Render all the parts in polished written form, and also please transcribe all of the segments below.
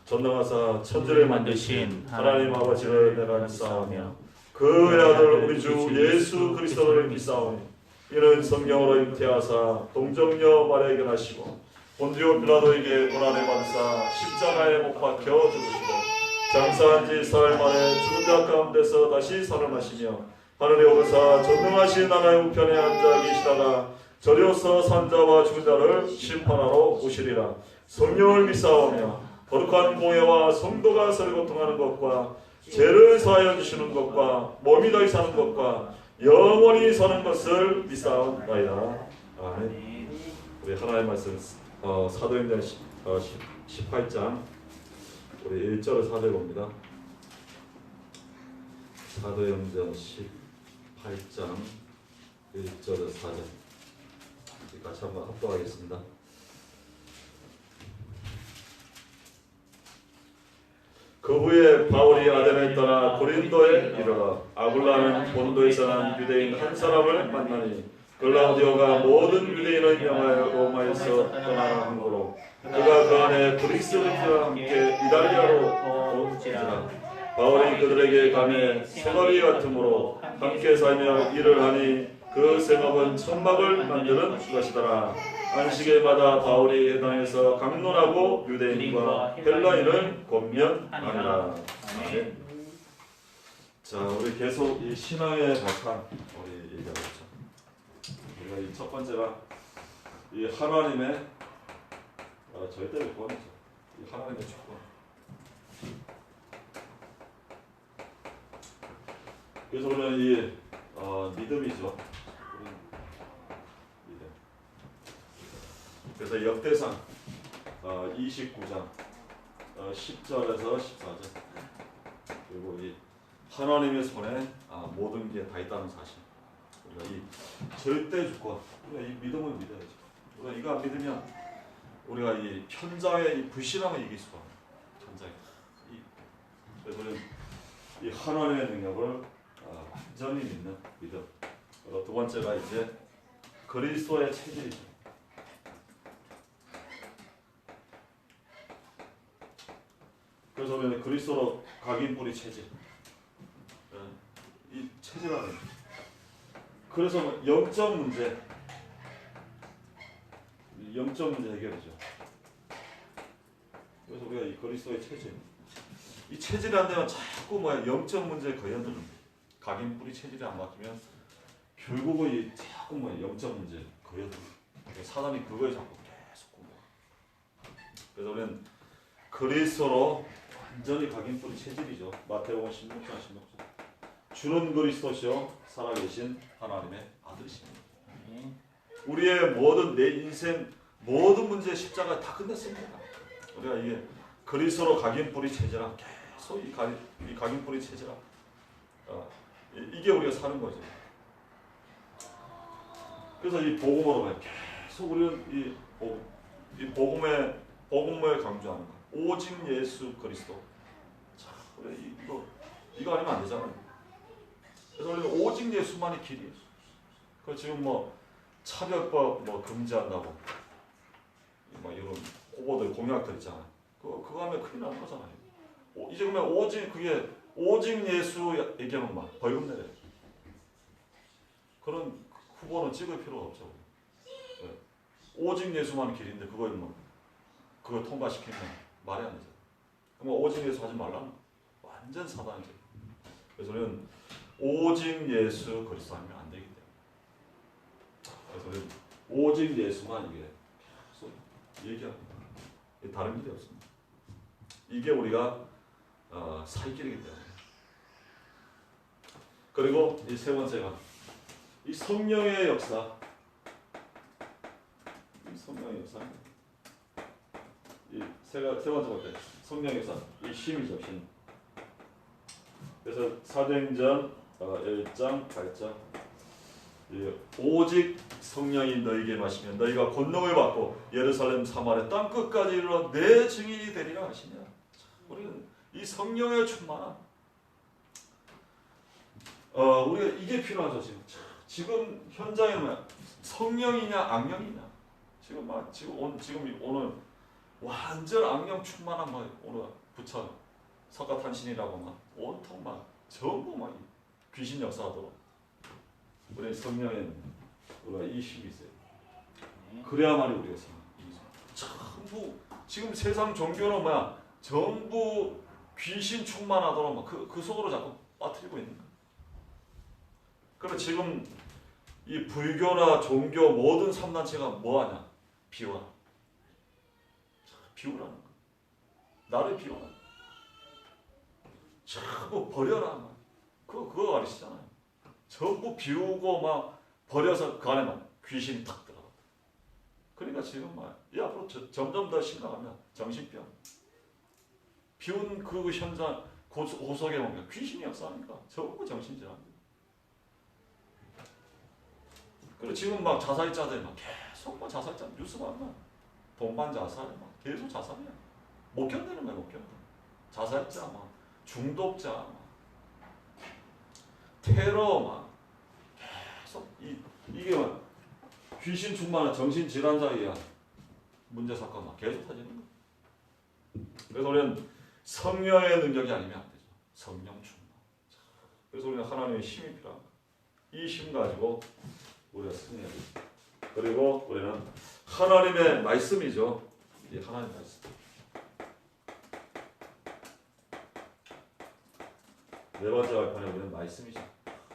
전능하사 천지를 만드신 하나님 아버지를 내가 믿사오며 그의 아들 우리 주 예수 그리스도를 믿사오니 이는 성령으로 잉태하사 동정녀 마리아에게 결하시고 본디오 빌라도에게 고난을 받으사 십자가에 못 박혀 죽으시고 장사한 지 사흘 만에 죽은 자 가운데서 다시 살아나시며 하늘에 오르사 전능하신 하나님 우편에 앉아 계시다가 저리로서 산자와 죽은 자를 심판하러 오시리라. 성령을 믿사오며 거룩한 공예와 성도가 서로 고통하는 것과 죄를 사하여 주시는 것과 몸이 다시 사는 것과 영원히 사는 것을 믿사옵나이다. 아멘. 우리 하나님의 말씀 사도행전 18장 우리 1절을 4절 봅니다. 사도행전 18장 1절에서 4절 같이 한번 합독하겠습니다. 그 후에 바울이 아덴을 떠나 고린도에 이르러 아굴라는 본도에서 난 유대인 한 사람을 만나니 글라우디오가 모든 유대인을 명하여 로마에서 떠나라 함으로 그가 그 안에 브릭스르트와 함께 이달리아로 오지라. 바울이 그들에게 감히 생업이 같으므로 함께 살며 일을 하니 그 생업은 천막을 만드는 것이더라. 안식일마다 바울이 해당에서 강론하고 유대인과 헬라인을 권면하니라. 자, 우리 계속 이 신앙의 발판 우리 얘기하겠죠. 우리가 이 첫 번째가 이 하나님의 절대 조건이죠. 이 하나님의 조건. 그래서 우리는 이 믿음이죠. 믿음. 그래서 역대상 29장 10절에서 14절 그리고 이 하나님의 손에 모든 게 다 있다는 사실. 우리가 이 절대 주권, 우리가 이 믿음을 믿어야죠. 우리가 이거 안 믿으면 우리가 이 현장의 이 불신앙을 이길 수가 없어요. 현장에. 그래서 우리는 이 하나님의 능력을 완전히 믿는 믿음. 두 번째가 이제 그리스도의 체질이죠. 그래서 우리는 그리스도로 각인뿌리 체질. 이 체질하는. 그래서 영적 문제 해결이죠. 그래서 우리가 이 그리스도의 체질. 이 체질이 안 되면 자꾸 영적 문제에 거연드는 각인뿌리 체질이 안 막히면 결국은 이 자꾸 영적 문제 거연드는 사단이 그거에 자꾸 계속 공부. 그래서 우리는 그리스도로 완전히 각인뿌리 체질이죠. 마태복음 16장 16절. 주는 그리스도시요 살아계신 하나님의 아들이십니다. 우리의 모든 내 인생 모든 문제 십자가 다 끝냈습니다. 우리가 이게 그리스도로 각인뿌리 체질아 계속 이 각인뿌리 체질아 이게 우리가 사는 거죠. 그래서 이 복음으로 계속 우리는 이 복음을 강조하는 거. 오직 예수 그리스도. 자, 우리 이거 아니면 안 되잖아요. 그래서 우리는 오직 예수만이 길이에요. 그 지금 차별법 금지한다고 이런 후보들 공약들 있잖아요. 그거 하면 큰일 나는 거잖아요. 이제 그러면 오직 예수 얘기하면 벌금 내려요. 그런 후보는 찍을 필요가 없죠. 네. 오직 예수만이 길인데 그걸 통과시키면 말이 안 되죠. 그럼 오직 예수 하지 말라는 완전 사단이죠. 그래서 우리는 오직 예수 그리스도 하면 안 되기 때문에. 그래서 우리는 오직 예수만 이게 계속 얘기합니다. 다른 길이 없습니다. 이게 우리가 살 길이기 때문에. 그리고 이 세 번째가 이 성령의 역사. 이 세 번째 볼 때 성령의 역사. 이 힘이죠, 힘. 그래서 사도행전 1장 8절. 오직 성령이 너희에게 마시면 너희가 권능을 받고 예루살렘 사마리아 땅 끝까지 이르러 내 증인이 되리라 하시냐. 우리는 이 성령의 충만함. 우리가 이게 필요하죠. 지금 현장에는 성령이냐 악령이냐. 지금 오늘 완전 악령 충만한 막 오늘 부천 석가탄신이라고 막 온통 막 전부 막 귀신 역사하도록 우리 성령에 우리가 이 힘이 있어요. 그래야만이 우리가 전부 지금 세상 종교는 뭐야 전부 귀신 충만하도록 막 그 속으로 자꾸 빠뜨리고 있는 거야. 그럼 지금 이 불교나 종교 모든 삼단체가 뭐하냐? 비워라. 비우라는 거. 나를 비워라. 전부 버려라. 그거 가르치잖아요. 전부 비우고 막 버려서 그 안에 막 귀신이 탁 들어가. 그러니까 지금 막 이 앞으로 점점 더 심각하면 정신병. 비운 그 현장 고속에 보면 귀신이 역사하니까 전부 정신질환입니다. 그리고 지금 막 자살자들 막 계속 막 자살자 뉴스 보면 동반 자살 막 계속 자살이야. 못 견디는 거야 못 견뎌. 자살자 막 중독자 막 테러 막 계속 이게 막 귀신 충만한 정신 질환자이야 문제 사건 막 계속 터지는 거야. 그래서 우리는 성령의 능력이 아니면 안 되죠. 성령 충만. 그래서 우리는 하나님의 힘이 필요합니다. 이 힘 가지고 우리가 승리해야 됩니다. 그리고 우리는 하나님의 말씀이죠. 이 하나님의 말씀. 네 번째 발판에 우리는 말씀이죠.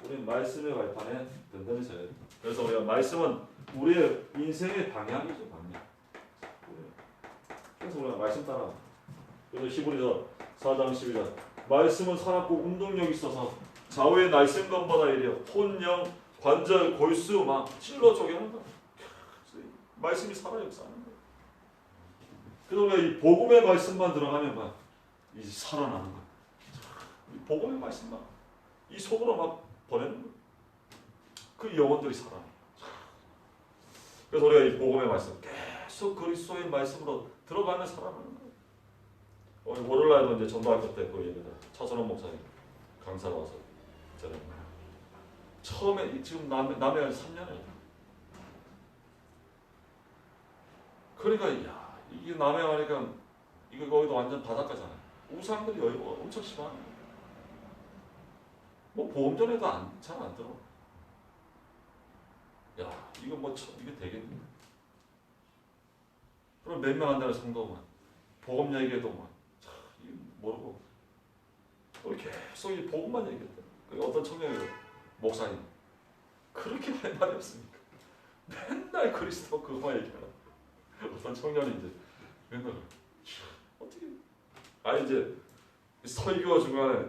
우리는 말씀의 발판에 든든히 서야 돼요. 그래서 우리가 말씀은 우리의 인생의 방향이죠. 방향. 그래서 우리가 말씀 따라. 그래서 히브리서 4장 12절 말씀은 살았고 운동력이 있어서 좌우의 날쌘 것보다 이래요. 혼영, 관절, 골수 막 찔러 쪼개는 거야. 말씀이 살아 역사하는 거야. 그래서 우리가 이 복음의 말씀만 들어가면 막 이제 살아나는 거야. 이 복음의 말씀만 이 속으로 막 보내는 거야. 그 영혼들이 살아나. 그래서 우리가 이 복음의 말씀 계속 그리스도의 말씀으로 들어가면 살아나는 거야. 월요일날도 이제 전도학교 때 그 얘기를 차선원 목사님 강사가 와서 저는 처음에 지금 남해가 3년이에요. 그러니까 야 이게 남해 가니까 이거 거기도 완전 바닷가잖아요. 우상들이 여기가 엄청 심하네. 뭐 보험전에도 잘 안 들어. 야 이거 뭐 이게 되겠네. 그럼 몇 명 안 되는 성도만 복음 얘기해도 막 모르고 우리 계속 이 복음만 얘기했다. 어떤 청년이 목사님 그렇게 할 말이 없습니까? 맨날 그리스도 그거만 얘기하라. 어떤 청년이 이제 맨날 어떻게 이제 설교 중간에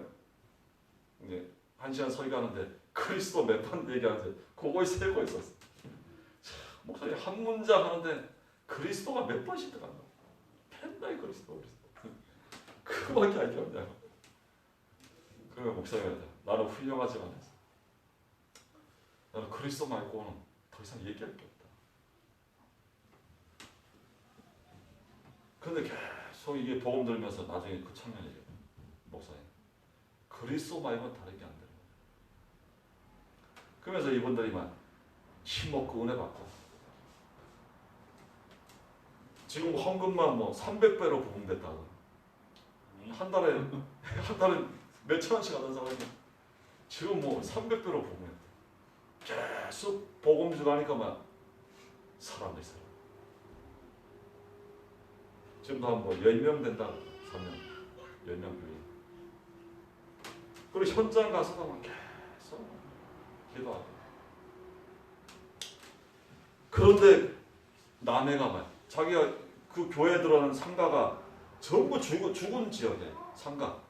이제 1시간 설교하는데 그리스도 몇 번 얘기하는데 그거에 세고 있었어. 목사님 한 문장 하는데 그리스도가 몇 번씩 들어간다. 맨날 그리스도. 그거밖에 안 기억나요. 그러면 목사님이 나는 훌륭하지만 했어. 나는 그리스도 말고는 더 이상 얘기할 게 없다. 근데 계속 이게 복음 들으면서 나중에 그 청년이 얘기해. 목사님 그리스도 말고는 다른 게 안 되는 거예요. 그러면서 이분들이 막 힘먹고 은혜 받고 지금 헌금만 뭐 300배로 부흥됐다고. 한 달에 몇천 원씩 하던 사람이 지금 뭐 300배로 보면 계속 복음 주가니까 막 사람들이 살아. 지금도 한 뭐 10명 된다. 3년 10명 교인. 그리고 현장 가서도 막 계속 기도하고. 그런데 남해가 막 자기가 그 교회에 들어가는 상가가 전부 죽은 지역에 상가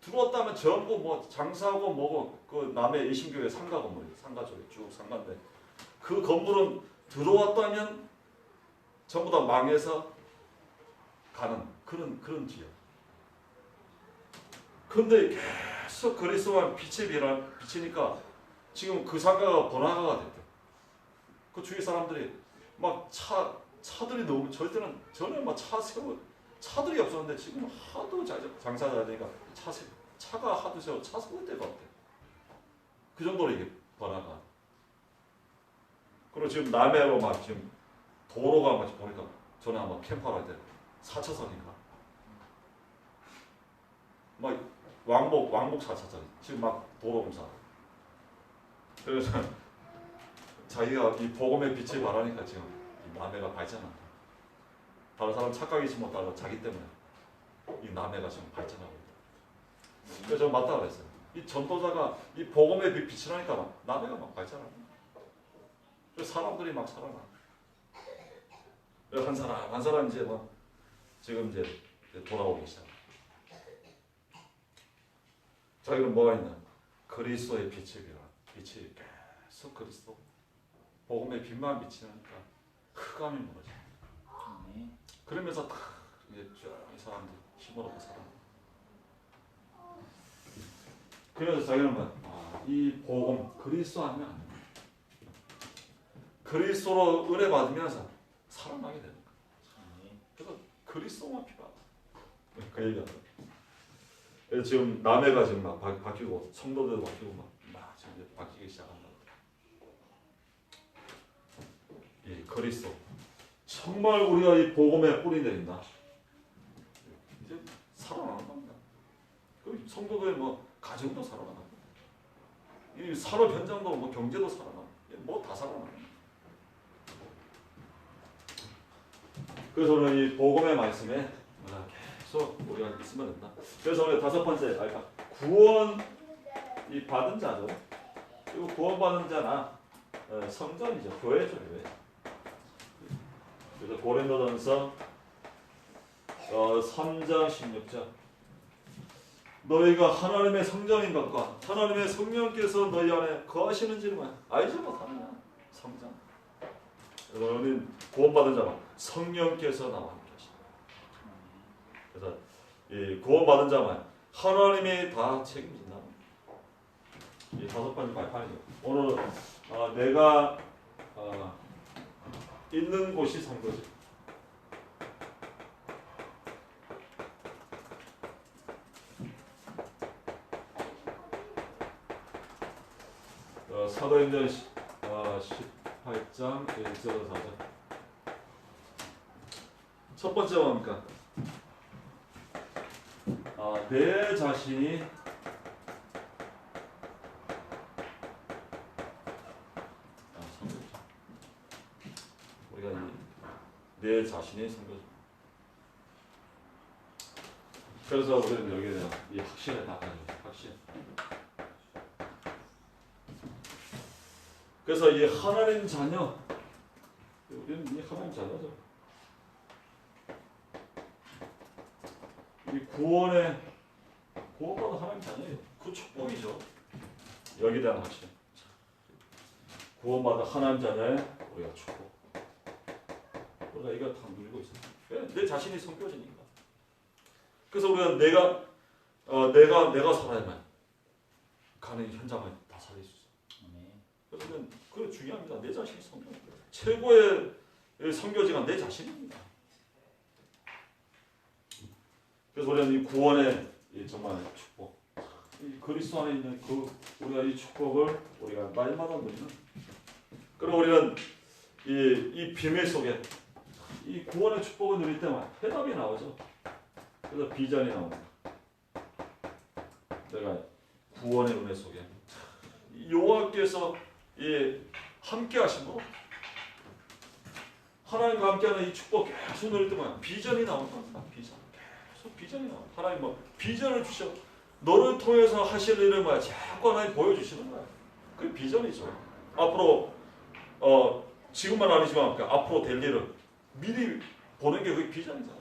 들어왔다면 전부 뭐 장사하고 뭐고 그 남해 일신교회 상가 건물 상가 쪽에 쭉 상가인데 그 건물은 들어왔다면 전부 다 망해서 가는 그런 지역. 그런데 계속 그리스도와 빛의 비치니까 지금 그 상가가 번화가가 됐대. 그 주위 사람들이 막 차들이 너무 저희들은 전혀 막 차들이 없었는데 지금 하도 장사 잘 되니까 차가 하도 차 세울 데가 없대. 그 정도로 이게 번화가. 그리고 지금 남해로 막 지금 도로가 막 보니까 전에 아마 캠프할 때 4차선인가? 막 왕복 4차선. 지금 막 도로 공사. 그래서 자기가 이 복음의 빛을 발하니까 지금 이 남해가 발전한다. 다른 사람 착각이지 못하고 자기 때문에 이 남해가 지금 발전하고 있다. 그래서 제가 맞다 그랬어요. 이 전도자가 이 복음의 빛을 하니까 막 남해가 막 발전한다. 그래서 사람들이 막 살아나. 한 사람 이제 뭐 지금 이제 돌아오기 시작. 자기는 뭐가 있나? 그리스도의 빛을 비라. 빛이 계속 그리스도. 복음의 빛만 비치니까 흑암이 무너져. 그러면서 다 이제 이 사람들 힘을 얻고 살아. 그래서 자기는 이 복음 그리스도 아니면 안 돼. 그리스도로 은혜 받으면서 살아나게 되는 거야. 그래서 그리스도만 필요하다. 그 얘기하다. 그래서 지금 남해가 지금 막 바뀌고 성도들도 바뀌고 막 지금 이제 바뀌기 시작한다. 이 그리스도 정말 우리가 이 복음에 뿌리 내린다. 이제 살아나는 겁니다. 그 성도들 뭐 가정도 살아나고, 이 산업 현장도 뭐 경제도 살아나고, 뭐 다 살아나고. 그래서 오늘 이 복음의 말씀에 계속 우리가 있으면 된다. 그래서 오늘 5번째, 구원 이 받은 자죠. 그리고 구원받은 자나 성전이죠, 교회죠, 교회. 그래서 고린도전서 3장 16절. 너희가 하나님의 성전인 것과 하나님의 성령께서 너희 안에 거하시는지만 알지 못하느냐. 성전. 너희는 구원받은 자만 성령께서 나와 함께 하시다. 그래서 이 구원받은 자만 하나님이 다 책임진다. 이 5번째 발판이죠. 오늘 내가 있는 곳이 선거지. 사도행전 18장 1절에서 4절. 첫 번째 뭡니까? 내 자신이 선거지. 우리가 내 자신이 선거지. 그래서 우리는 여기에 대한 이 확신을 다 가지고 확신. 그래서 이 하나님 자녀, 우리는 이 하나님 자녀죠. 이 구원받은 하나님 자녀예요. 그 축복이죠. 여기에 대한 확신. 구원받은 하나님 자녀의 우리가 축복. 우리가 이거 다 누리고 있어요. 내 자신이 성교지니까. 그래서 우리가 내가 살아야만 가는 현장을 다 살릴 수 있어요. 그래서 그게 중요합니다. 내 자신이 성교. 최고의 성교지가 내 자신입니다. 그래서 우리는 이 구원의 정말 축복, 이 그리스도 안에 있는 우리가 이 축복을 우리가 날마다 누리는. 그리고 우리는 이 비밀 속에 이 구원의 축복을 누릴 때만 해답이 나오죠. 그래서 비전이 나옵니다. 내가 구원의 은혜 속에 여호와께서 함께 하심으로 하나님과 함께하는 이 축복 계속 누릴 때만 비전이 나온다. 계속 비전이 나와. 하나님 비전을 주셔. 너를 통해서 하실 일을 자꾸 하나님 보여주시는 거야. 그게 비전이죠. 앞으로 지금만 아니지만 앞으로 될 일을 미리 보는 게 그게 비전이잖아.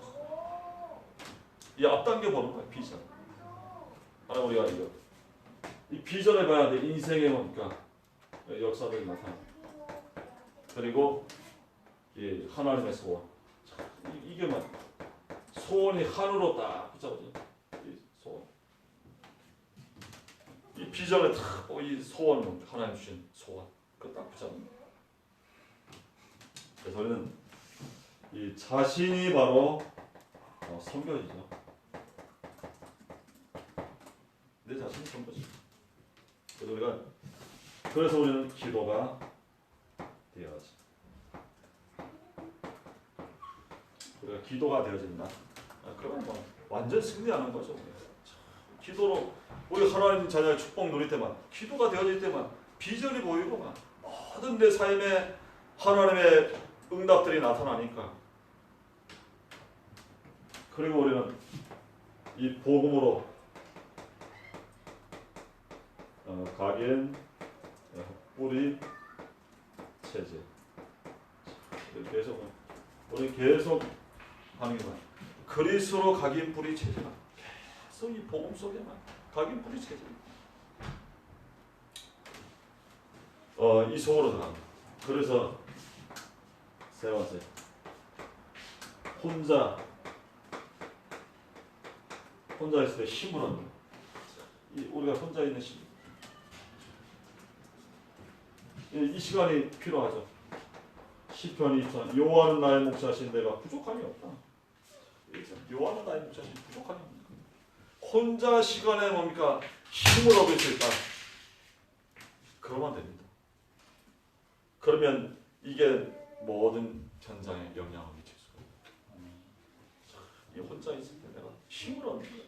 이 앞당겨 보는 거야, 비전. 하나님 우리가 이 비전을 봐야 돼. 인생의 역사들이 나타나. 그리고 이 하나님의 소원. 이게 소원이 하늘로 딱 붙잡아져. 이 소원. 이 비전을 딱 이 소원, 하나님 주신 소원. 그거 딱 붙잡는 거야. 그래서 우리는 이 자신이 바로 선교지죠. 내 자신이 선교지. 그래서 우리는 기도가 되어야지. 우리가 기도가 되어진다. 그러면 뭐 완전 승리하는 거죠. 기도로 우리 하나님 자녀의 축복 누릴 때만, 기도가 되어질 때만 비전이 보이고만 모든 내 삶에 하나님의 응답들이 나타나니까. 그리고 우리는 이 복음으로 가겐 뿌리 체제 계속 우리 계속 하는 게 뭐야? 그리스도로 각인 뿌리 체제가 계속 이 복음 속에만 각인 뿌리 체제. 이 속으로 들어간다. 그래서 세 번째, 혼자 있을 때 힘을 얻는. 우리가 혼자 있는 힘. 이 시간이 필요하죠. 시편 2편 여호와는 나의 목자신 내가 부족함이 없다. 여호와는 나의 목자신 부족함이 없다. 혼자 시간에 뭡니까? 힘을 얻을 수 있다. 그러면 됩니다. 그러면 이게 모든 현장에 영향을 미칠 수가 있다. 이 혼자 있을 때 내가 힘을 얻는 거야.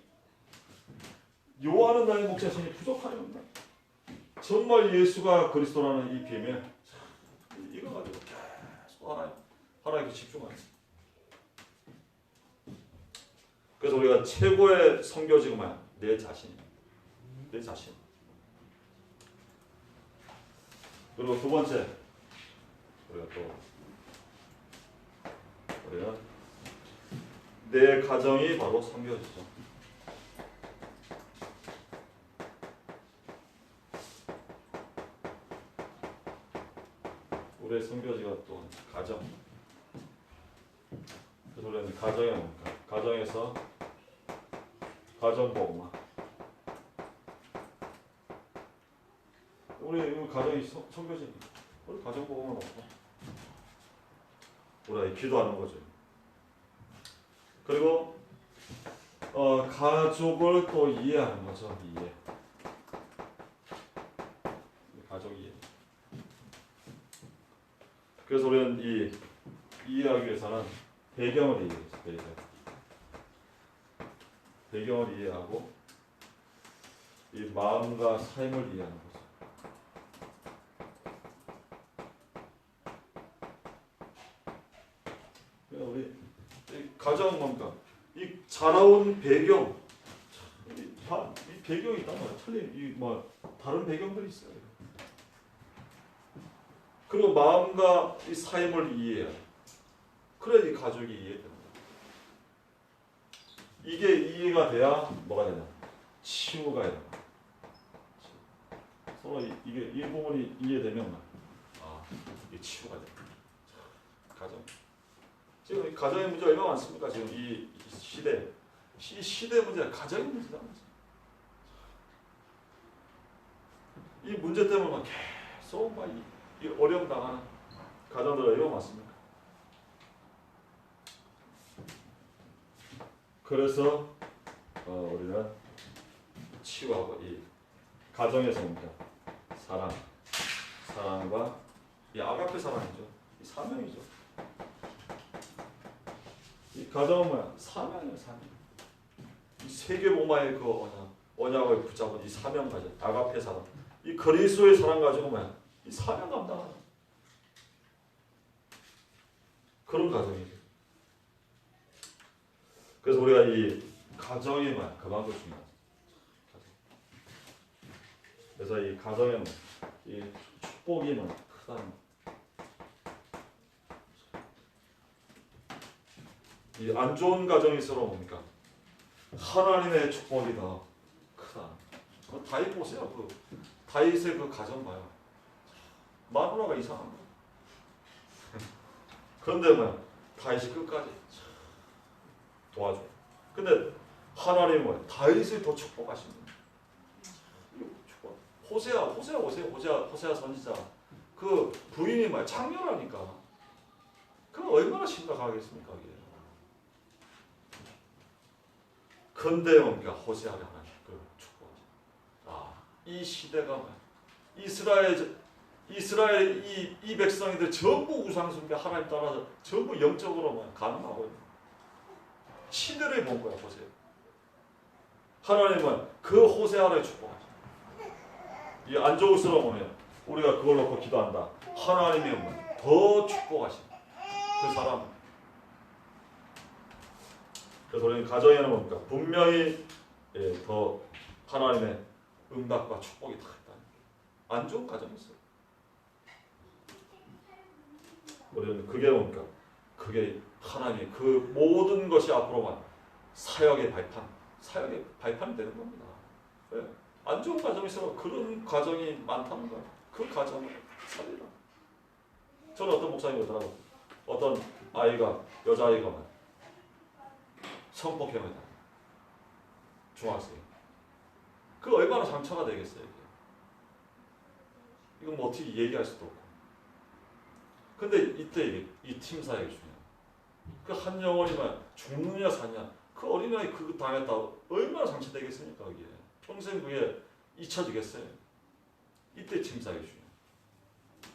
여호와는 나의 목자신이 부족함이 없다. 정말 예수가 그리스도라는 이 비밀, 이거 가지고 계속 하나님께 집중하는. 그래서 우리가 최고의 선교지가 뭐야? 내 자신. 그리고 두 번째, 우리가 내 가정이 바로 선교지죠. 우리의 선교지가 또 가정. 그래서 우리는 가정에 뭡니까? 가정에서 가정복음화. 우리 가정이 선교지입니다. 우리 가정복음은 없고 우리가 기도하는 거죠. 그리고 가족을 또 이해하는 거죠. 이해. 가족 이해. 그래서 우리는 이해하기 위해서는 배경을 이해해야죠. 배경을 이해하고 이 마음과 삶을 이해하는 거죠. 우리 가정은 뭡니까? 이 자라온 배경, 이 배경이 있단 말이야. 틀린 다른 배경들이 있어요. 그리고 마음과 이 삶을 이해해야 돼. 그래야 이 가족이 이해됩니다. 이게 이해가 돼야 뭐가 되냐? 치유가 되냐? 서로 이 부분이 이해되면 이게 치유가 돼. 가정. 지금 이 가정의 문제가 얼마나 많습니까? 지금 이 시대 문제가 가정의 문제다. 이 문제 때문에 계속 이 어려움 당하는 가정들 얼마나 많습니까? 그래서 우리는 치유하고 이 가정에서 옵니다. 사랑과 이 아가페 사랑이죠. 이 사명이죠. 이 가정은 뭐야? 사명이에요. 사명. 이 세계복음화의 그 언약을 붙잡은 이 사명 가정, 아가페 사랑. 이 그리스도의 사랑 가지고 뭐야? 이 사명 감당하는 그런 가정이죠. 그래서 우리가 이 가정이 뭐야? 그만큼 중요하죠. 그래서 이 가정에 이 축복이 크다는 이 안 좋은 가정일수록 뭡니까? 하나님의 축복이 더 크다. 다윗 보세요. 다윗의 그 가정 봐요. 마누라가 이상한 거야. 그런데 다윗이 끝까지 도와줘. 근데 하나님은 뭐야? 다윗을 더 축복하시는 거야. 호세아 선지자. 그 부인이 뭐야? 장녀라니까. 그 얼마나 심각하겠습니까? 이게. 근데 뭡니까? 호세아를 하나님 축복하죠. 이 시대가 뭐야? 이스라엘 이 백성이들 전부 우상 숭배 하나님 따라서 전부 영적으로 가능하고 시대를 본 거야. 보세요. 하나님은 그 호세아를 축복하죠. 이 안 좋을수록 오면 우리가 그걸 놓고 기도한다. 하나님이 더 축복하신 그 사람. 그래서 우리는 가정에는 뭡니까? 분명히 더 하나님의 응답과 축복이 다 있다는 게. 안 좋은 가정이 있어요. 우리는 그게 뭡니까? 그게 하나님이 그 모든 것이 앞으로만 사역의 발판이 되는 겁니다. 네. 안 좋은 가정이 있어서 그런 가정이 많다는 거예요. 그 가정을 살리라. 저는 어떤 목사님 그러더라고. 어떤 아이가 여자아이가 성폭행을 당해. 중학생. 그 얼마나 상처가 되겠어요. 이게. 이건 뭐 어떻게 얘기할 수도 없고. 근데 이때 이 팀사역이 중요해요. 그 한 영혼이면 죽느냐 사냐. 그 어린아이 그거 당했다 얼마나 상처되겠습니까. 그게. 평생 그게 잊혀지겠어요. 이때 팀사역이 중요해요.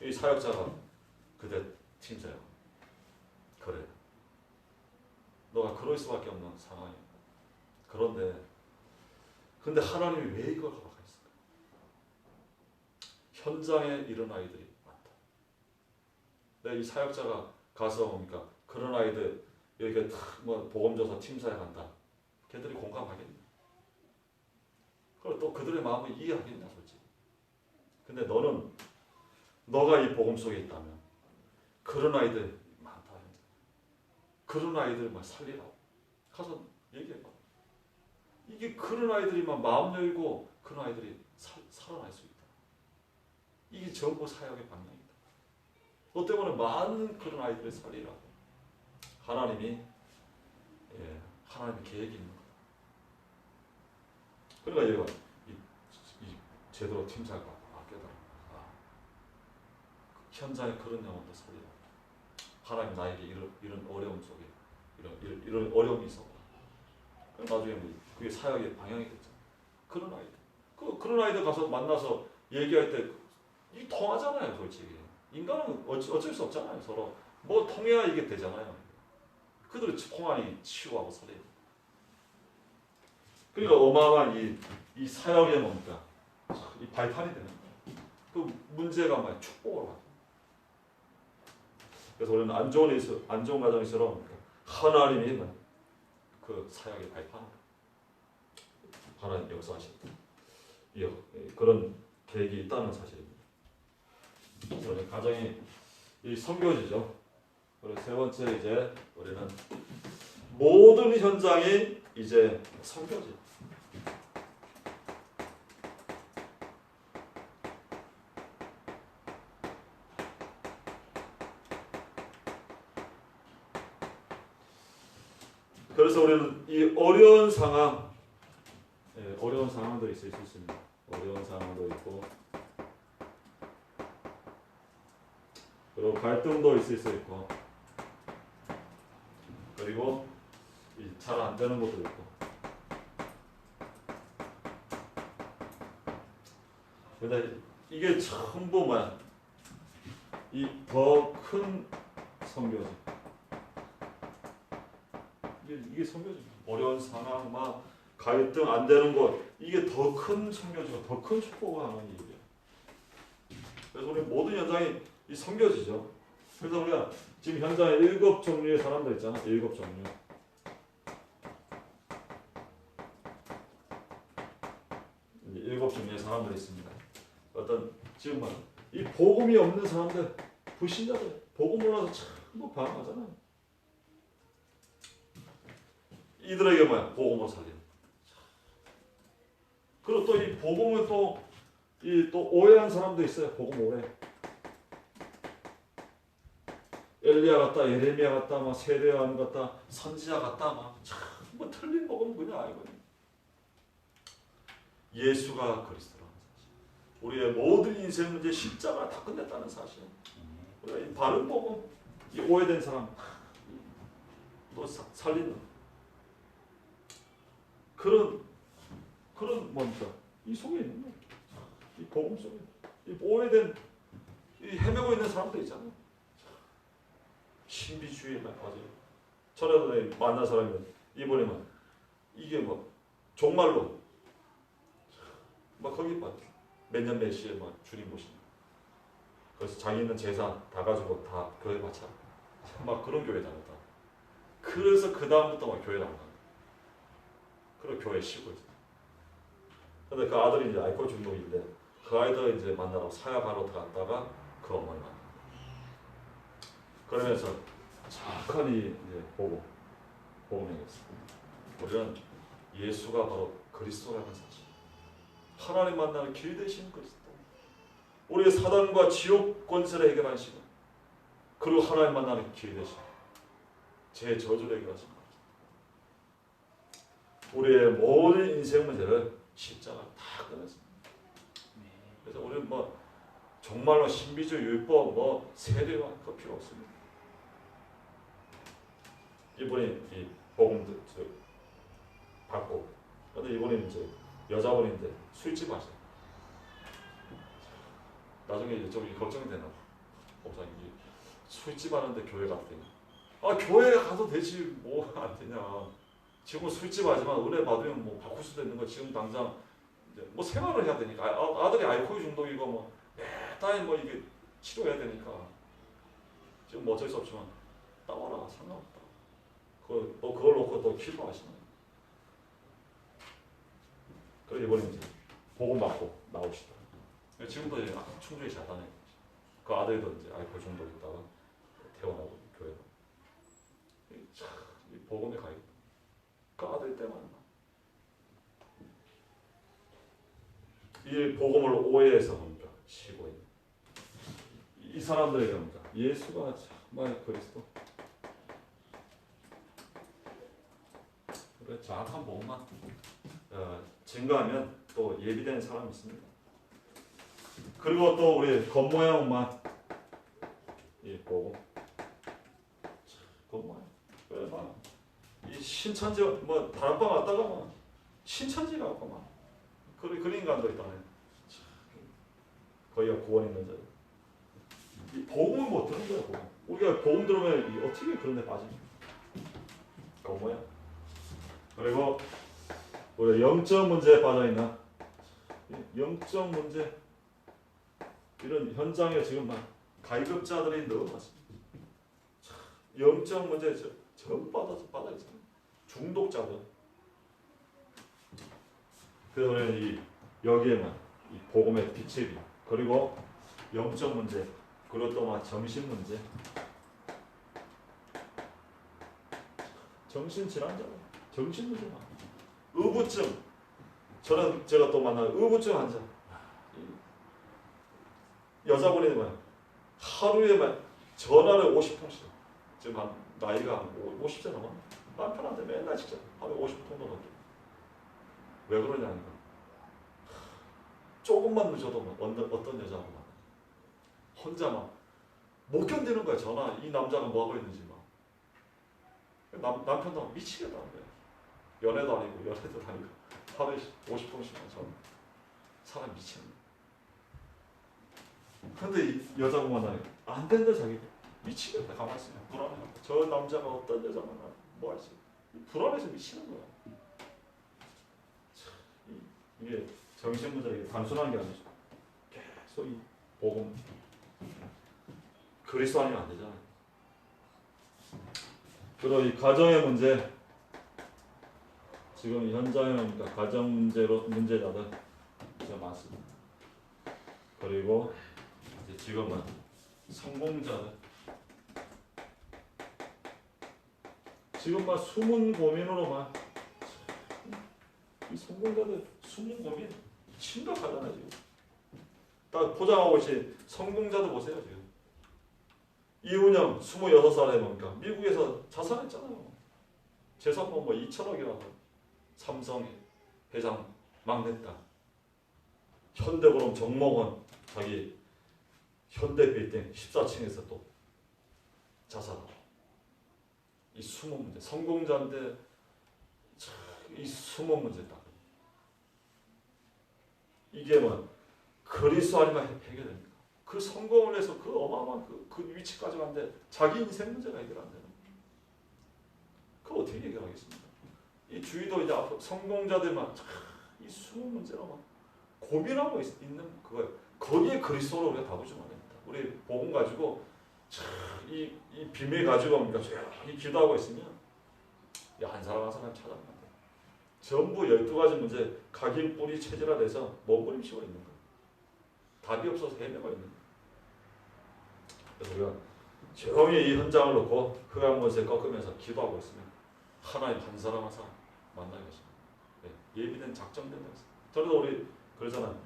이 사역자가 그때 팀사역. 그래. 너가 그럴 수밖에 없는 상황이야. 근데 하나님이 왜 이걸 허락했을까? 현장에 이런 아이들이 많다. 이 사역자가 가서 보니까 그런 아이들 이렇게 뭐 복음 줘서 팀사역한다. 걔들이 공감하겠냐? 그리고 또 그들의 마음을 이해하겠냐, 솔직히. 근데 너가 이 복음 속에 있다면 그런 아이들 많다. 그런 아이들 살리라고 가서 얘기해봐. 이게 그런 아이들이만 마음 열고 그런 아이들이 살아날 수 있다. 이게 전부 사역의 방향이다. 너 때문에 많은 그런 아이들을 살리라고. 하나님의 계획이 있는 거다. 그러니까 얘가 이 제대로 팀사가 깨달아. 현장에 그런 영혼도 살리라. 하나님 나에게 이런 어려움 속에 이런 어려움이 있었다. 나중에 그게 사역의 방향이 됐죠. 그런 아이들. 그런 아이들 가서 만나서 얘기할 때 이 통하잖아요, 솔직히. 인간은 어쩔 수 없잖아요, 서로. 뭐 통해야 이게 되잖아요. 그들을 통하니 치유하고 살려야 돼. 그러니까 어마어마한 이 사역의 뭡니까? 이 발판이 되는 거예요. 그 문제가 뭐야? 축복으로 가요. 그래서 우리는 안 좋은 가정일수록 하나님이 그 사역의 발판으로 하나님 역사하신다. 그런 계획이 있다는 사실입니다. 그래서 가정이 이 선교지죠. 그리고 세 번째 이제 우리는 모든 현장이 이제 선교지. 그래서 우리는 이 어려운 상황도 있을 수 있습니다. 어려운 상황도 있고, 그리고 갈등도 있을 수 있고, 그리고 잘 안 되는 것도 있고. 근데 이게 전부 이 더 큰 선교지. 이게 선교지. 어려운 상황, 갈등 안 되는 것, 이게 더 큰 선교지고 더 큰 축복을 하는 일이에요. 그래서 우리 모든 현장이 이 선교지죠. 그래서 우리가 지금 현장에 7 종류의 사람들 있잖아. 7 종류. 이제 7 종류의 사람들이 있습니다. 지금 이 복음이 없는 사람들, 불신자들, 복음 몰라서 참 방황하잖아요. 이들에게 복음을 살리는. 그리고 또 이 복음을 또 오해한 사람도 있어요. 복음 오해. 엘리야 같다, 예레미야 같다, 세례요한 같다, 선지자 같다, 틀린 복음 그냥 알고 있는. 예수가 그리스도라는 사실. 우리의 모든 인생 문제 십자가 다 끝냈다는 사실. 우리가 이 바른 복음, 이 오해된 사람, 또 살리는. 그런 뭡니까? 이 속에 있는 거예요. 이 복음 속에 이 오해된 이 헤매고 있는 사람들 있잖아요. 신비주의에 빠져요. 전에도 만난 사람이 이번에만 이게 뭐 종말로 막 거기 몇 년 몇 시에 막 주님 모신다. 그래서 자기 있는 재산 다 가지고 다 교회 바쳐. 막 그런 교회 다녔다. 그래서 그 다음부터 막 교회 나온다. 그리고 교회 쉬고 있어. 근데 그 아들이 이제 알코올 중독인데 그 아이들 이제 만나러 사약하러 갔다가 그 어머니 만나. 그러면서 착하니 이제 복음행했어. 우리는 예수가 바로 그리스도라는 사실. 하나님 만나는 길 되신 그리스도. 우리의 사단과 지옥 권세를 해결한 시간. 그리고 하나님 만나는 길 되신 제 저주를 해결하신 것. 우리의 모든 인생 문제를 십자가 다 끊었습니다. 그래서 우리는 뭐 정말로 신비주의 율법 뭐 세례와 그 필요 없습니다. 이분이 이 복음 받고, 근데 이분이 이제 여자분인데 술집 하셔. 나중에 이제 좀 걱정이 되나 봐. 목사님 술집 하는데 교회 갔더니 아 교회 가도 되지 뭐 안 되냐. 지금 술집 하지만 은혜 받으면 뭐 바꿀 수도 있는 거 지금 당장 이제 뭐 생활을 해야 되니까 아들이 알코올 중독이고 뭐 매달 뭐 이게 치료해야 되니까 지금 뭐 어쩔 수 없지만 따와라 상관없다. 그걸 놓고 또 기도하시는 거예요. 그래서 이번에 이제 복음 받고 나오시더라고요. 지금도 이제 충분히 잘 다녀요. 그 아들도 이제 알코올 중독 있다가 태어나고 교회로. 참, 이 복음에 가야겠다. 그 아들 때만. 이 복음을 오해해서 뭡니까? 쉬고 있는. 이 사람들에게 뭡니까? 예수가 정말 그리스도. 그래 정확한 복음만 증거하면 또 예비되는 사람이 있습니다. 그리고 또 우리 겉모양만 이 보고 겉모양 이 신천지 뭐 다락방 왔다가 뭐 신천지 가고 막 그런 인간도 있다네. 거기가 구원 있는 자들. 이 복음을 못 듣는 거야. 복음. 우리가 복음 들으면 어떻게 그런 데 빠집니까? 겉모양. 그리고 우리 영적 문제에 빠져 있나? 영적 문제 이런 현장에 지금 막 가입자들이 너무 많습니다. 영적 문제 전부 빠져 있잖아요. 중독자들. 그래서 이 여기에만 이 복음의 빛이 그리고 영적 문제 그리고 또 막 정신 문제, 정신 질환자, 정신 문제 막 의부증. 제가 또 만난 의부증 환자. 여자분이 뭐야? 하루에 막 전화를 50통씩. 지금 한 나이가 한 50세 넘었나? 남편한테 맨날 진짜 하루에 50통도 넘게. 왜 그러냐니까. 조금만 늦어도 막 어떤 여자하고 만나. 혼자 막 못 견디는 거야. 전화 이 남자가 뭐 하고 있는지 막. 남편도 미치겠다는 거야. 연애도 아니고 연애도 아니고 하루에 50통씩만 전화. 사람 미치는 거야. 근데 이 여자분 만나니까 안 된다 자기. 미치겠다. 가만히 있으면 불안해. 저 남자가 어떤 여자 만나 뭐 할지 불안해서 미치는 거야. 이게 정신 문제가 단순한 게 아니죠. 계속 이 복음 그리스도 아니면 안 되잖아요. 그리고 이 가정의 문제 지금 현장에 보니까 가정 문제자들 진짜 많습니다. 그리고 이제 지금은 성공자들 지금 막 숨은 고민으로만 이 성공자들 숨은 고민 심각하잖아요. 지금 딱 포장하고 있지. 성공자들 보세요. 지금 이운영 26살에 보니까 미국에서 자살했잖아요. 재산 뭐 2천억이라고. 삼성 회장 막내 딸. 현대그룹 정몽원 자기 현대 빌딩 14층에서 또 자살하고. 이 숨은 문제. 성공자인데 이 숨은 문제다. 이게 뭐 그리스도 아니면 해결됩니까? 그 성공을 해서 그 어마어마한 그 위치까지 갔는데 자기 인생 문제가 해결 안 되는 거예요. 그걸 어떻게 해결하겠습니까? 이 주위도 이제 앞으로 성공자들만 이 수많은 문제로 막 고민하고 있는 그거예요. 거기에 그리스도로 우리가 답을 주면 안 됩니다. 우리 복음 가지고 이 비밀 가지고 뭡니까? 이 기도하고 있으면 한 사람 한 사람 찾아가면 안 돼요. 전부 12가지 문제 각인 뿌리 체질화돼서 몸부림치고 있는 거예요. 답이 없어서 헤매고 있는 거예요. 그래서 우리가 조용히 이 현장을 놓고 흑암못에 꺾으면서 기도하고 있으면 하나님 한 사람 한 사람 만나게 하십니다. 네, 예비된 작정된 데서. 저도 우리 그러잖아요.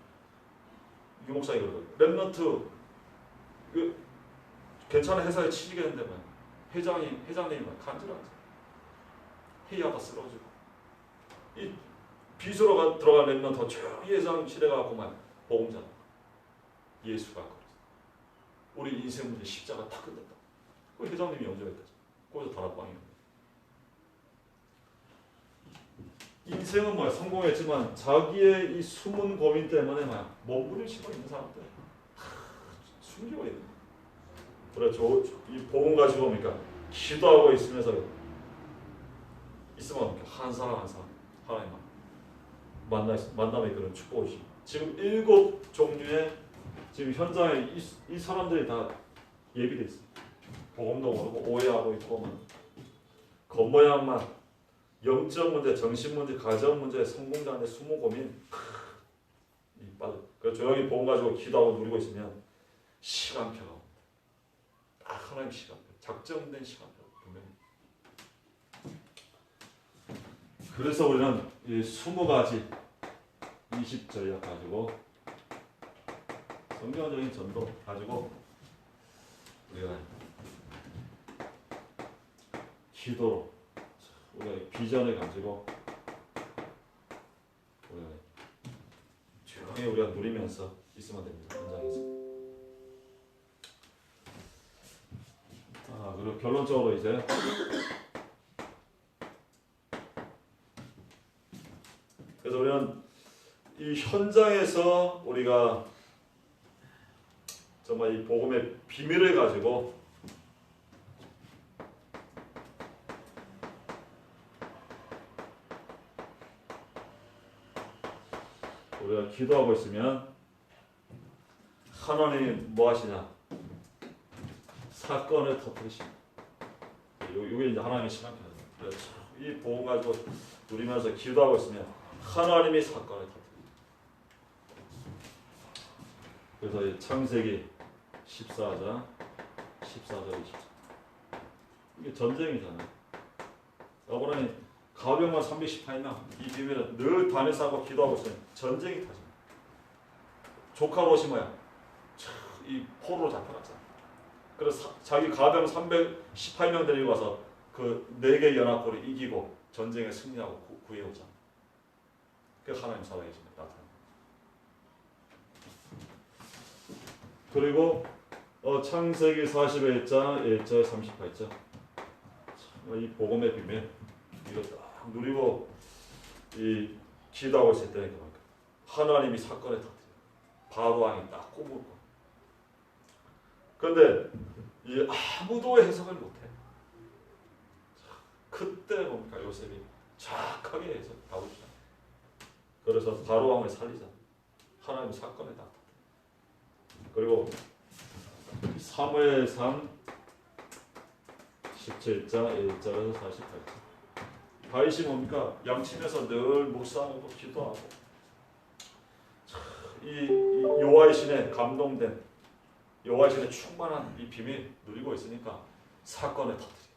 유 목사님 그러거든요. 랩런트 괜찮은 회사에 취직했는데 뭐 회장님이 간절하지. 회의하다 쓰러지고 이 비서로 들어간 랩런트 조용히 회장실에 가고 막 복음전 예수가 그랬어. 우리 인생 문제 십자가 다 끝냈다. 그 회장님이 영접했다. 거기서 다락방이에요. 인생은 뭐야? 성공했지만 자기의 이 숨은 고민 때문에 막 몸부림치고 있는 사람들 숨기고 있는 거야. 그렇죠. 이 복음 가지고 뭡니까? 기도하고 있으면서 있으면 한 사람 한 사람 하나님 만남의 그런 축복이지. 지금 7 종류의 지금 현장에 이 사람들이 다 예비돼 있어. 복음도 모르고 오해하고 있고 겉모양만 영적 문제, 정신 문제, 가정 문제, 성공자인데 숨은 고민 빠져. 그래서 조용히 복음 가지고 기도하고 누리고 있으면 시간표가 옵니다. 딱 하나님 시간표, 작정된 시간표 분명히. 그래서 우리는 이 20가지 20전략 가지고 성경적인 전도 가지고 우리가 기도로 우리가 비전을 가지고 우리가 조용히 우리가 누리면서 있으면 됩니다. 현장에서. 그리고 결론적으로 이제 그래서 우리는 이 현장에서 우리가 정말 이 복음의 비밀을 가지고 우리가 기도하고 있으면 하나님이 뭐 하시냐? 사건을 터뜨리십니다. 이게 이제 하나님의 시간표예요. 그렇죠. 이 복음 가지고 누리면서 기도하고 있으면 하나님이 사건을 터뜨립니다. 그래서 이 창세기 14장 20절 이게 전쟁이잖아요. 아브라함이 가병만 318명 이 비밀은 늘 다니엘하고 기도하고 있으면 전쟁이 터집니다. 조카 롯이 뭐야? 이 포로로 잡혀갔잖아. 그래서 자기 가병 318명 데리고 와서 그 4개 연합군을 이기고 전쟁에 승리하고 구해오잖아. 그 하나님 살아계십니다. 나타나. 그리고 창세기 41장 1절 38절 이 복음의 비밀 이거 딱 누리고 이 기도하고 있을 때 하나님이 사건에 터뜨려 바로 왕이 딱 꼬물고 그런데 이 아무도 해석을 못해. 그때 뭡니까? 요셉이 정확하게 해서 답을 주잖아. 그래서 바로 왕을 살리잖아. 하나님이 사건에 딱 그리고 사무엘상 17장 1절에서 48절 다윗이 뭡니까? 양침에서 늘 묵상하고 기도하고 이 여호와의 신에 감동된 여호와의 신에 충만한 이 비밀 누리고 있으니까 사건에 터뜨려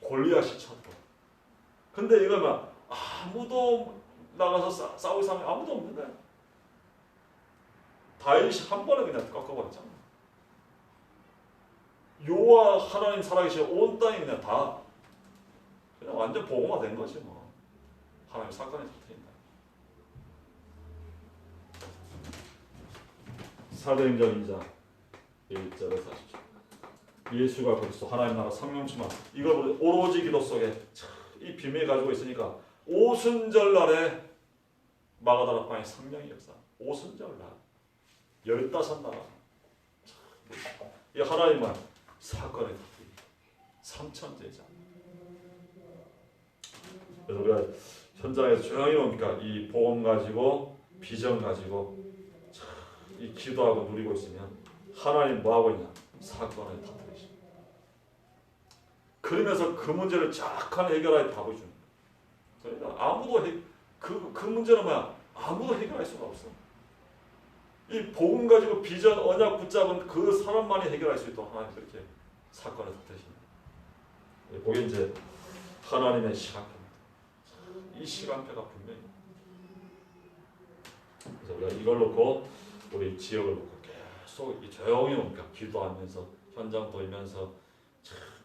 골리앗이 쳤고 근데 이거 막 아무도 나가서 싸울 사람이 아무도 없는데 다윗이 한 번에 그냥 꺾어버렸잖아. 여호와 하나님 살아계시는 온 땅이 그냥 다 그냥 완전 복음화된 거지 뭐. 하나님 사건에 터뜨린다. 사도행전 2장 1절에서 40절 예수가 그리스도 하나님 나라 상명충만 이걸 오로지 기도 속에 이 비밀 가지고 있으니까 오순절 날에 마가다락방의 성령의 역사 오순절 날 15나라 이 하나님만 사건에 터뜨린 3천제자 그래서 우리가 현장에서 조용히 뭡니까? 이 복음 가지고 비전 가지고 이 기도하고 누리고 있으면 하나님 뭐 하고 있냐? 사건을 터뜨리십니다. 그러면서 그 문제를 쫙 해결하여 답을 줍니다. 그러니까 아무도 그 문제는 뭐야? 아무도 해결할 수가 없어. 이 복음 가지고 비전 언약 붙잡은 그 사람만이 해결할 수 있도록 하나님 그렇게 사건을 터뜨리십니다. 그게 이제 하나님의 시간표입니다. 이 시간표가 분명히. 그래서 우리가 이걸 놓고 우리 지역을 놓고 계속 조용히 뭡니까? 기도하면서 현장 돌면서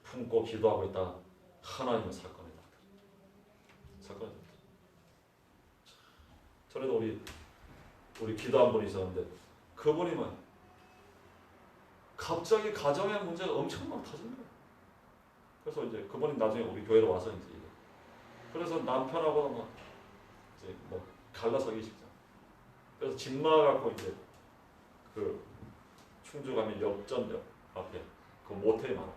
품고 기도하고 있다. 하나님의 사건을 터뜨립니다. 사건을 터뜨립니다. 전에도 우리 기도한 분이 있었는데 그분이 뭐 갑자기 가정의 문제가 엄청 많이 터진 거예요. 그래서 이제 그분이 나중에 우리 교회로 와서 이제 그래서 남편하고 뭐 이제 뭐 갈라서기 직전. 그래서 집 나가고 이제 그 충주가면 역전역 앞에 그 모텔이 많아.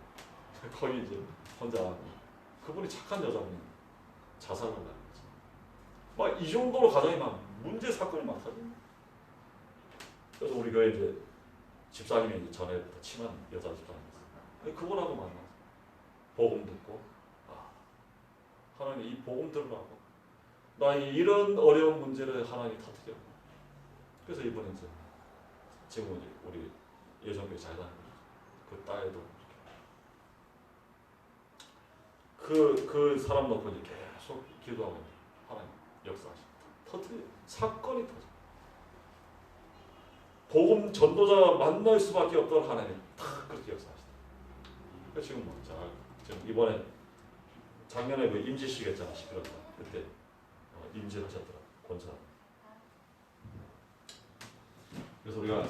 거기 이제 혼자 그분이 착한 여자분이 자살을 하는 거지. 막 이 정도로 가정이 막 문제 사건이 많거든요. 그래서 우리 교회 이제 집사님이 이제 전에부터 친한 여자 집사님이었어요. 그분하고 만나서 복음 듣고 하나님 이 복음 들으라고 나 이런 어려운 문제를 하나님이 터뜨려. 그래서 이번에 이제 지금 이제 우리 예전교회 잘 다니는 거죠. 그 딸도 그 사람 놓고 이제 계속 기도하고 있는데 하나님 역사하십니다. 터뜨려 사건이 터져. 복음 전도자가 만날 수밖에 없던 하나님 탁 그렇게 역사하시다. 그러니까 지금 뭐 지금 이번에 작년에 그 임지식 했잖아 11월달 그때 임지를 하셨더라 권사. 그래서 우리가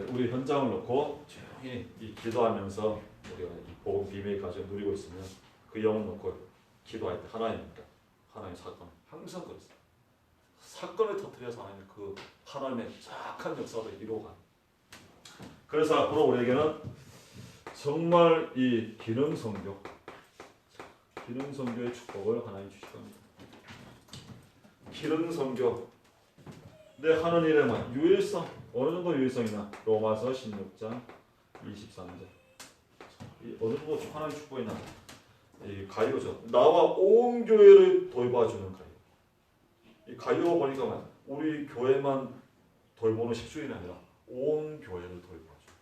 우리 현장을 놓고 조용히 이 기도하면서 우리가 이 복음 비밀 가지고 누리고 있으면 그 영혼 놓고 기도할 때 하나님입니다. 하나님 사건 항상 그랬어요. 사건을 터뜨려서 하나님 그 하나님의 착한 역사를 이루어가. 그래서 앞으로 우리에게는 정말 이 기능선교의 축복을 하나님 주실 겁니다. 기능선교 내 하는 일에만 유일성 어느 정도 유일성이나 로마서 16장 23절 어느 정도 하나님 축복이 나 이 가이오죠. 나와 온 교회를 돌봐주는 가이오. 이 가이오 보니까 우리 교회만 돌보는 식주인이 아니라 온 교회를 돌봐줘.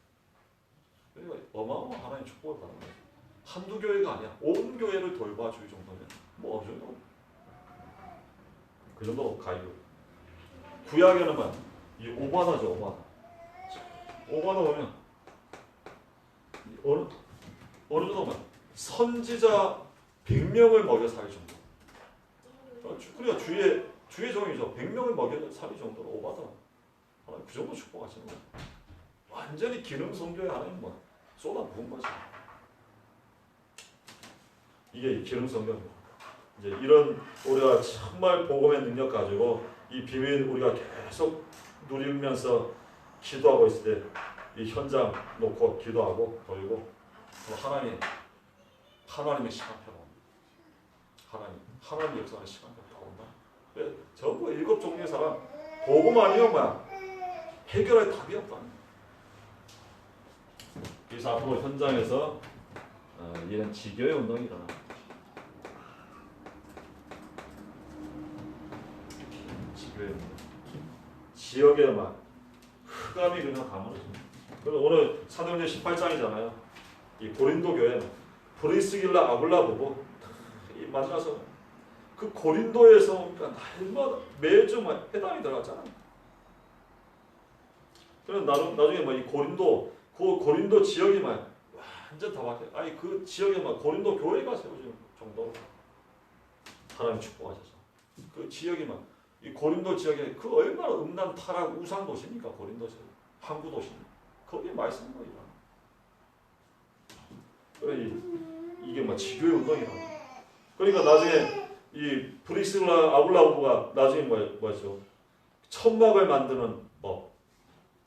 그러니까 어마어마한 하나님 축복을 받는 거예요. 한두 교회가 아니야. 온 교회를 돌봐줄 정도면 뭐 어느 정도 그 정도 가이오. 구약에는 이 오바다죠. 오바다 보면 어느 정도만 선지자 100명을 먹여 살 정도. 그러니까 주의 종이죠. 100명을 먹여 살 정도로 오바다. 그 정도 축복하시는 거예요. 완전히 기능 선교에 하나님 쏟아 부은 거죠. 이게 기능 선교입니다. 이제 이런 우리가 정말 복음의 능력 가지고 이 비밀 우리가 계속 누리면서 기도하고 있을 때 이 현장 놓고 기도하고 돌리고 하나님의 시간표가 옵니다. 하나님 역사의 시간표가 온다. 전부 7 종류의 사람 복음 아니면 해결할 답이 없다. 그래서 앞으로 현장에서 이런 지교의 운동이 일어나. 지교의 운동. 지역에 흑암이 그냥 가물어집니다. 그래서 오늘 사도행전 18장이잖아요. 이 고린도 교회 브리스길라 아굴라 보고 만나서 그 고린도에서 날마다 매주 회당이 들어갔잖아요. 그래서 나중에 이 고린도 그 고린도 지역이 완전 다 바뀌어. 그 지역에 고린도 교회가 세워지는 정도로 하나님 축복하셔서 그 지역이 이 고린도 지역에 그 얼마나 음란 타락 우상 도시입니까? 고린도 지역 항구 도시입니다. 거기에 말씀인 거예요. 그래 이게 지교의 운동이라. 그러니까 나중에 이 브리스라 아굴라부가 나중에 뭐죠? 천막을 만드는 법.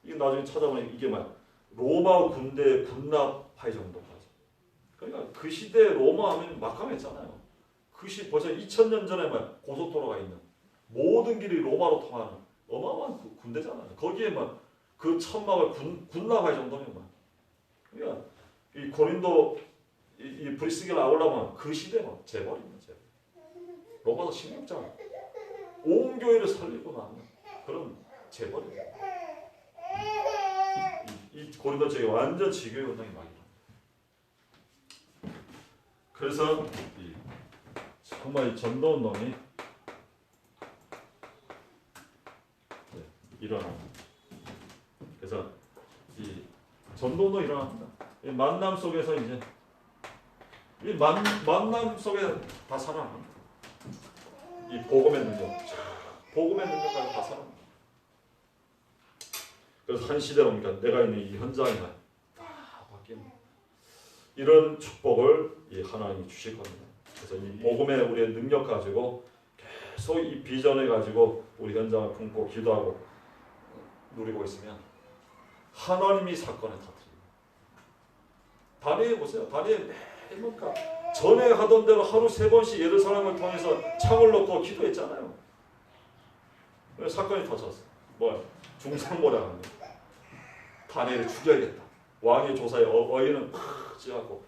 이게 나중에 찾아보니 이게 로마 군대 군납할 정도까지. 그러니까 그 시대에 로마 하면 막강했잖아요. 그 그것이 벌써 2000년 전에 고속도로가 있는 모든 길이 로마로 통하는 어마어마한 군대잖아요. 거기에 그 천막을 군납할 정도면 그러니까 이 고린도 이 브리스기를 나오려면 그 시대 재벌입니다. 재벌. 로마도 신격장 온 교회를 살리고 나는 그런 재벌이에요. 이 고린도 지역에 완전 지교의 운동이 많이 일어납니다. 그래서 정말 이 전도 운동이 일어납니다. 그래서 이 전도 운동이 일어납니다. 이 만남 속에서 이제 이 만남 속에 다 살아납니다. 이 복음의 능력, 복음의 능력까지 다 살아납니다. 그래서 한 시대로 보니까 내가 있는 이 현장이 다 바뀌는 이런 축복을 이 하나님이 주실 겁니다. 그래서 이 복음의 우리의 능력 가지고 계속 이 비전을 가지고 우리 현장을 품고 기도하고 누리고 있으면 하나님이 사건을 터뜨립니다. 다니엘 보세요. 다니엘 매일 뭔가 전에 하던 대로 하루 3번씩 예루살렘을 통해서 창을 놓고 기도했잖아요. 사건이 터졌어. 중상모략한 거. 다니엘을 죽여야겠다. 왕의 조사에 어인은 팍 찌갖고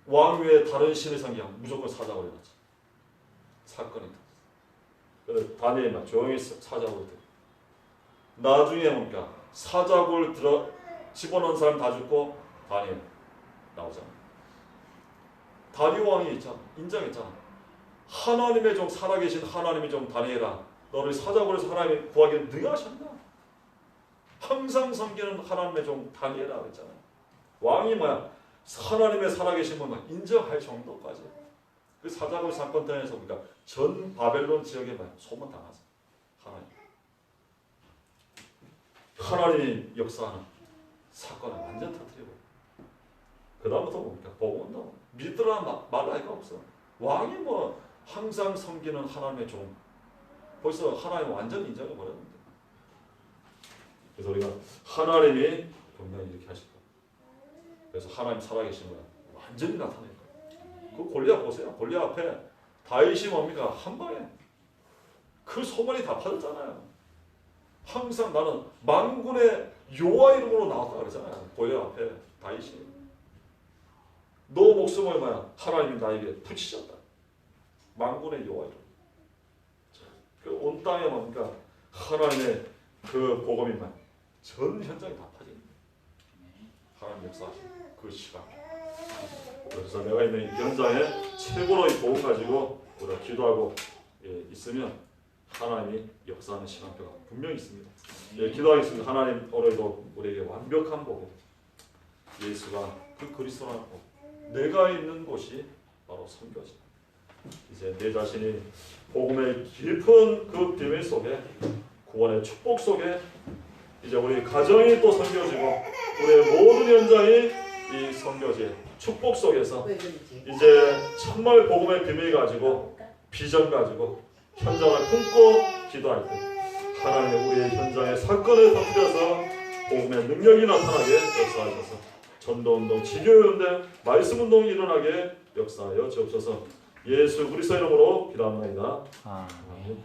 왕 위에 다른 신의 상경 무조건 사자고 해놨지. 사건이 터졌어. 그래서 다니엘만 조용히 사자고 했대. 나중에 뭡니까? 사자굴 집어넣은 사람 다 죽고 다니엘 나오잖아. 다리오 왕이 있잖아. 인정했잖아. 하나님의 종 살아계신 하나님의 종 다니엘아, 너를 사자굴에서 하나님이 구하기에 능하셨나? 항상 섬기는 하나님의 종 다니엘아 그랬잖아요. 왕이 하나님의 살아계심을 인정할 정도까지. 그 사자굴 사건 통해서 우리가 전 바벨론 지역에 소문 당하죠. 하나님이 역사하는 사건을 완전 터뜨리고 그 다음부터 뭡니까? 보고 온다. 믿으라 말라이가 없어. 왕이 항상 섬기는 하나님의 종. 벌써 하나님 완전 인정해 버렸는데. 그래서 우리가 하나님이 분명히 이렇게 하실 거예요. 그래서 하나님 살아계신 거야. 완전히 나타낼 거예요. 그 골리앗 보세요. 골리앗 앞에 다윗이 뭡니까? 한 방에 그 소문이 다 퍼졌잖아요. 항상 나는 만군의 여호와 이름으로 나왔다 그러잖아요. 골리앗 앞에 다윗이. 너 목숨을 하나님이 나에게 붙이셨다. 만군의 여호와 이름. 그 온 땅에 뭡니까? 하나님의 그 복음이 전 현장에 다 퍼집니다. 하나님 역사하신 그 시간. 그래서 내가 있는 이 현장에 최고로 이 복음 가지고 우리가 기도하고 있으면 하나님이 역사하는 시간표가 분명히 있습니다. 기도하겠습니다. 하나님 오늘도 우리에게 완벽한 복음, 예수가 그 그리스도라는 복음, 내가 있는 곳이 바로 선교지. 이제 내 자신이 복음의 깊은 그 비밀 속에 구원의 축복 속에 이제 우리 가정이 또 섬겨지고 우리의 모든 현장이 이 선교지의 축복 속에서 이제 정말 복음의 비밀 가지고 비전 가지고 현장을 품고 기도할 때 하나님 우리의 현장에 사건을 터뜨려서 복음의 능력이 나타나게 역사하셔서 전도운동, 지교운동, 말씀운동이 일어나게 역사하여 주옵소서. 예수 그리스도 이름으로 기도합니다. 아멘.